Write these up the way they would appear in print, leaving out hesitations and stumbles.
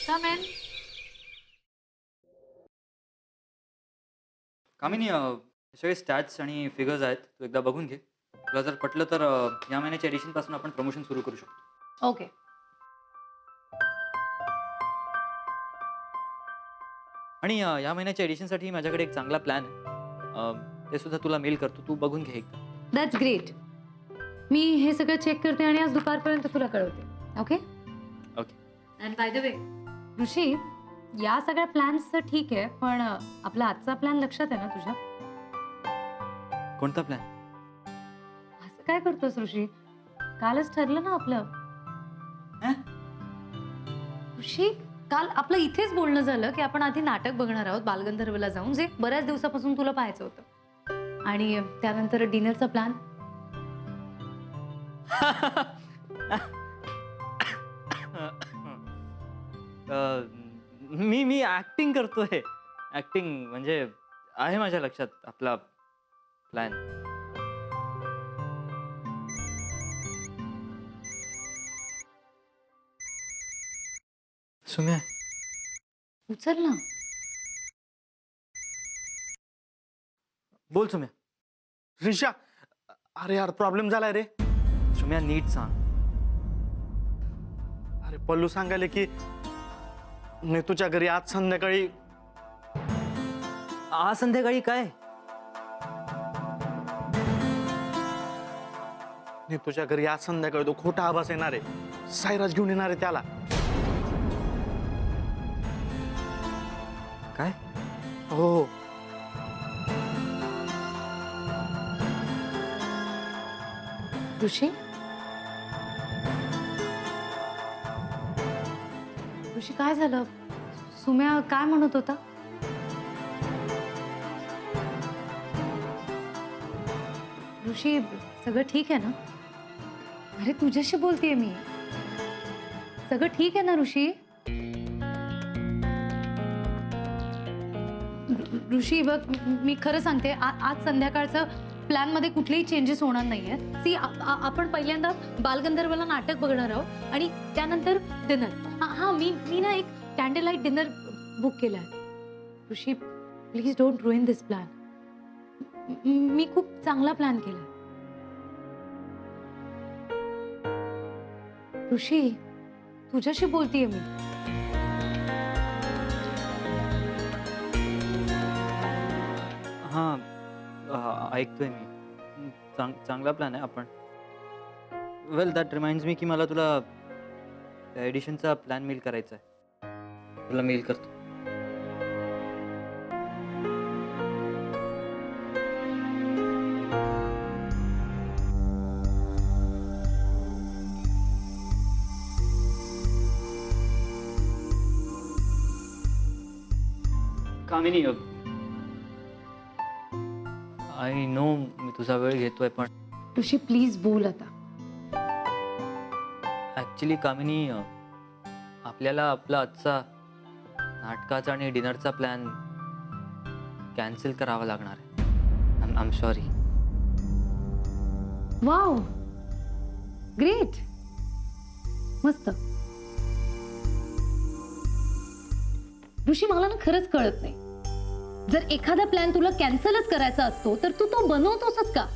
Come in. कामिनी सगळे stats आणि figures आहेत, तू एकदा बघून घे. तुला जर पटलं तर या महिन्याच्या एडिशनपासून आपण प्रमोशन सुरू करू शकतो. ओके. आणि या महिन्याच्या एडिशनसाठी माझ्याकडे एक चांगला प्लॅन आहे. ते सुद्धा तुला मेल करतो, तू बघून घे एकदा. That's great. मी हे सगळं चेक करते आणि आज दुपारपर्यंत तुला कळवते. Okay. Okay. And by the way Rishi, या सगळ्या प्लॅन्सचं ठीक आहे, पण आपला आजचा प्लॅन लक्षात आहे ना तुझ्या? कोणता प्लॅन? असं काय करतोस ऋषी? कालच ठरलं ना आपलं. ऋषी, काल आपलं इथेच बोलणं झालं की आपण आधी नाटक बघणार आहोत बालगंधर्वला जाऊन, जे बऱ्याच दिवसापासून तुला पाहायचं होतं. आणि त्यानंतर डिनरचा प्लॅन. मी ऍक्टिंग करतोय. ऍक्टिंग म्हणजे आहे माझ्या लक्षात आपला प्लॅन. सुम्या, उचल ना. बोल सुम्या. ऋषा, अरे यार प्रॉब्लेम झालाय रे. सुम्या नीट सांग. अरे पल्लू सांगायले की नेतूच्या घरी आज संध्याकाळी. आज संध्याकाळी काय? नेतूच्या घरी आज संध्याकाळी तो खोटा आभास येणार आहे. सायराज घेऊन येणार आहे त्याला. काय? हो. ऋषी, ऋषी काय झालं? सुम्या काय म्हणत होता? ऋषी, सगळं ठीक आहे ना? अरे तुझ्याशी बोलतेय मी. सगळं ठीक आहे ना ऋषी? ऋषी बघ, मी खरं सांगते, आज संध्याकाळचं प्लॅन मध्ये कुठलेही चेंजेस होणार नाहीये. सी, आपण पहिल्यांदा बालगंधर्वला नाटक बघणार आहोत आणि त्यानंतर डिनर. हा मी ना एक कॅन्डल लाईट डिनर बुक केलाय. Rishi, please don't ruin this plan. मी खूप चांगला प्लॅन केलाय. ऋषी, तुझ्याशी बोलतीये मी. हां, ऐकतोय मी. चांगला प्लॅन आहे आपण. वेल, दॅट रिमाइंड्स मी की मला तुला एडिशनचा प्लॅन मेल करायचा आहे. तुला मेल करतो. कामिनी, आय नो मी तुझा वेळ घेतोय, पण ऋषी प्लीज बोल आता. ॲक्च्युली कामिनी, आपल्याला आपला आजचा नाटकाचा आणि डिनरचा प्लॅन कॅन्सल करावा लागणार आहे. I am sorry. Wow, great, मस्त. ऋषी, मला ना खरंच कळत नाही, जर एखादा प्लॅन तुला कॅन्सलच करायचा असतो तर तू तो बनवतोसच का?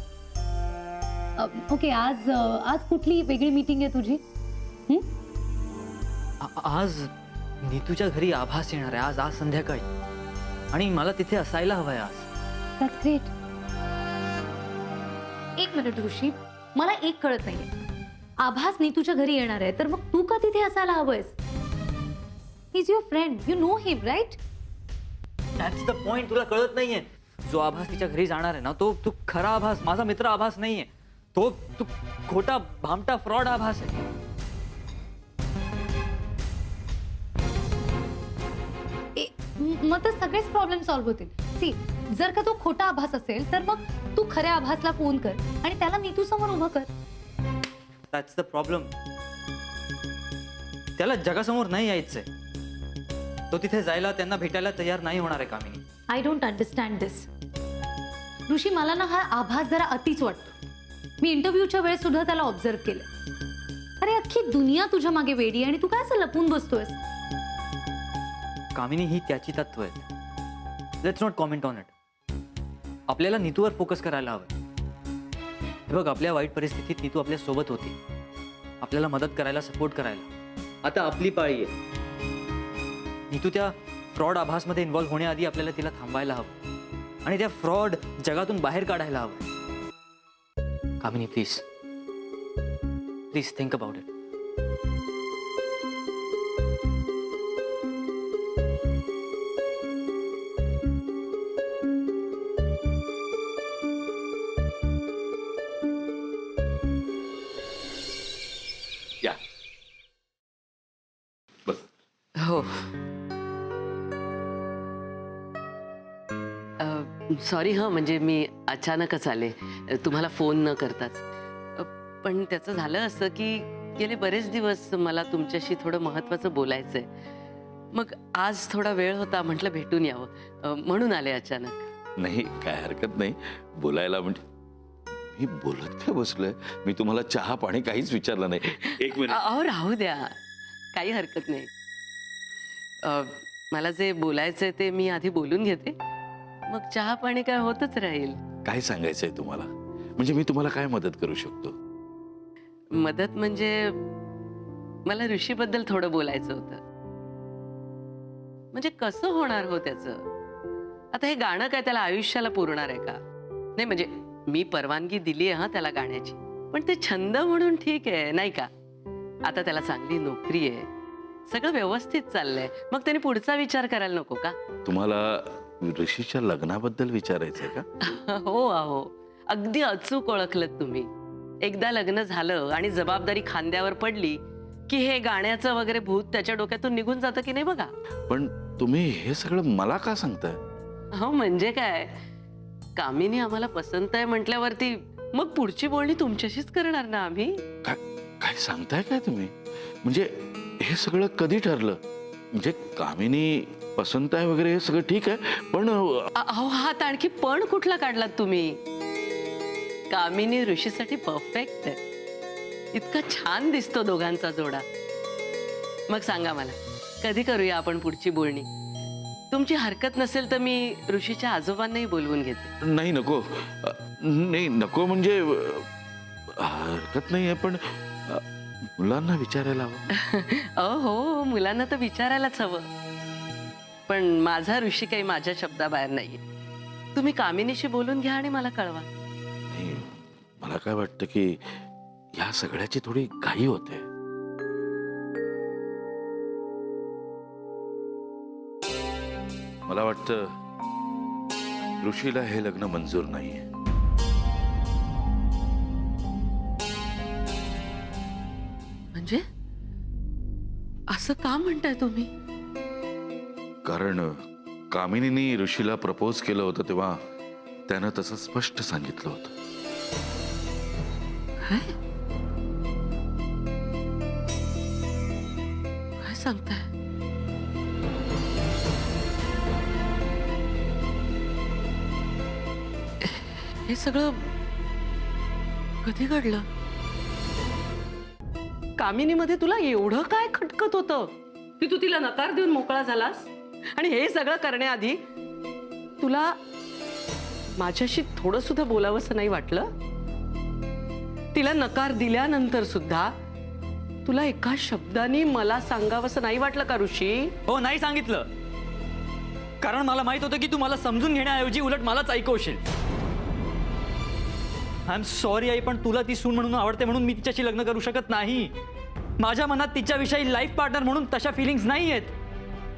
ओके, आज कुठली वेगळी मीटिंग आहे तुझी? आज नीतूच्या घरी आभास येणार आहे. आज संध्याकाळी, आणि मला तिथे असायला हवंय आज. That's great. एक मिनिट ऋषी, मला एक कळत नाहीये. आभास नीतूच्या घरी येणार आहे, तर मग तू का तिथे असायला हवंयस? He is your friend, you know him, right? That's the point. तुला कळत नाहीये. जो आभास तिच्या घरी जाणार आहे ना, तो खरा आभास, माझा मित्र आभास नाहीये. तो खोटा भामटा फ्रॉड आभास आहे. मग तर सगळेच प्रॉब्लेम सॉल्व्ह होतील. सी, जर का तो खोटा आभास असेल तर मग तू खऱ्या आभासला फोन कर आणि त्याला नीतू समोर उभं कर. That's the problem. त्याला जगासमोर नाही यायचंय. तो तिथे जायला, त्यांना भेटायला तयार नाही होणार आहे कामिनी. आय डोंट अंडरस्टँड दिस. ऋषी, मला ना हा आभास जरा अतिच वाटतो. मी इंटरव्ह्यूच्या वेळेस सुद्धा त्याला ऑब्झर्व केलं. अरे अख्खी दुनिया तुझ्या मागे वेडी आणि तू काय असं लपून बसतोयस? कामिनी ही त्याची तत्व आहेत. Let's not comment on it. आपल्याला नीतूवर फोकस करायला हवं. हे बघ, आपल्या वाईट परिस्थितीत नीतू आपल्या सोबत होती, आपल्याला मदत करायला, सपोर्ट करायला. आता आपली पाळी आहे. नीतू त्या फ्रॉड आभासमध्ये इन्व्हॉल्व्ह होण्याआधी आपल्याला तिला थांबायला हवं आणि त्या फ्रॉड जगातून बाहेर काढायला हवं. Kamini, please please think about it. या बस. हो. सॉरी हां, म्हणजे मी अचानकच आले, तुम्हाला फोन न करताच. पण त्याचं झालं असं की गेले बरेच दिवस मला तुमच्याशी थोडं महत्त्वाचं बोलायचं आहे. मग आज थोडा वेळ होता, म्हटलं भेटून यावं, म्हणून आले अचानक. नाही, काय हरकत नाही बोलायला. म्हणजे मी बोलत काय बसलोय? मी तुम्हाला चहा पाणी काहीच विचारलं नाही. एक मिनिट. अहो राहू द्या, काही हरकत नाही. मला जे बोलायचंय ते मी आधी बोलून घेते, मग चहा पाणी काय होतच राहील. काय सांगायचंय तुम्हाला? म्हणजे मी तुम्हाला काय मदत करू शकतो? मदत म्हणजे मला ऋषीबद्दल थोडं बोलायचं होतं. म्हणजे कसं होणार हो त्याचं? आता हे गाणं काय त्याला आयुष्याला पुरणार आहे का? नाही म्हणजे मी परवानगी दिली आहे हा त्याला गाण्याची, पण ते छंद म्हणून ठीक आहे नाही का? आता त्याला चांगली नोकरी आहे, सगळं व्यवस्थित चाललंय, मग त्याने पुढचा विचार करायला नको का? तुम्हाला ऋषीच्या लग्नाबद्दल विचारायचंय का? हो अहो, अगदी अचूक ओळखलत तुम्ही. एकदा लग्न झालं आणि जबाबदारी खांद्यावर पडली की हे गाण्याचं वगैरे भूत त्याच्या डोक्यातून निघून जातं की नाही बघा. पण तुम्ही हे सगळं मला का सांगताय? हो म्हणजे काय, कामिनी आम्हाला पसंत आहे म्हटल्यावरती मग पुढची बोलणी तुमच्याशीच करणार ना आम्ही. काय काय सांगताय काय तुम्ही? म्हणजे हे सगळं कधी ठरलं? म्हणजे कामिनी पसंत आहे वगैरे हे सगळं ठीक आहे, पण अहो हात आणखी पण कुठला काढलात तुम्ही? कामिनी ऋषीसाठी परफेक्ट आहे. इतका छान दिसतो दोघांचा जोडा. मग सांगा मला, कधी करूया आपण पुढची बोलणी? तुमची हरकत नसेल तर मी ऋषीच्या आजोबांनाही बोलवून घेते. नाही नको. नाही नको म्हणजे हरकत नाही आहे, पण मुलांना विचारायला हवं. हो, मुलांना तर विचारायलाच हवं. पण माझा ऋषी काही माझ्या शब्दाबाहेर नाहीये. तुम्ही कामिनीशी बोलून घ्या आणि मला कळवा. नाही, मला काय वाटतं की या सगळ्याची थोडी घाई होते. मला वाटतं ऋषीला हे लग्न मंजूर नाहीये. म्हणजे असं का म्हणताय तुम्ही? कारण कामिनीने ऋषीला प्रपोज केलं होतं तेव्हा त्यानं तसं स्पष्ट सांगितलं होतं. काय काय सांगताय? हे सगळं कधी घडलं? कामिनीमध्ये तुला एवढं काय खटकत होतं की तू तिला नकार देऊन मोकळा झालास? आणि हे सगळं करण्याआधी तुला माझ्याशी थोडं सुद्धा बोलावंसं नाही वाटलं? तिला नकार दिल्यानंतर सुद्धा तुला एका शब्दाने मला सांगावंसं नाही वाटलं का ऋषी? हो, नाही सांगितलं. कारण मला माहित होतं की तू मला समजून घेण्याऐवजी उलट मलाच ऐकवशील. आय एम सॉरी आई, पण तुला ती सून म्हणून आवडते म्हणून मी तिच्याशी लग्न करू शकत नाही. माझ्या मनात तिच्याविषयी लाईफ पार्टनर म्हणून तशा फिलिंग्स नाही आहेत.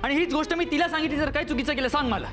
आणि हीच गोष्ट मी तिला सांगितली तर काय चुकीचं केलं सांग मला.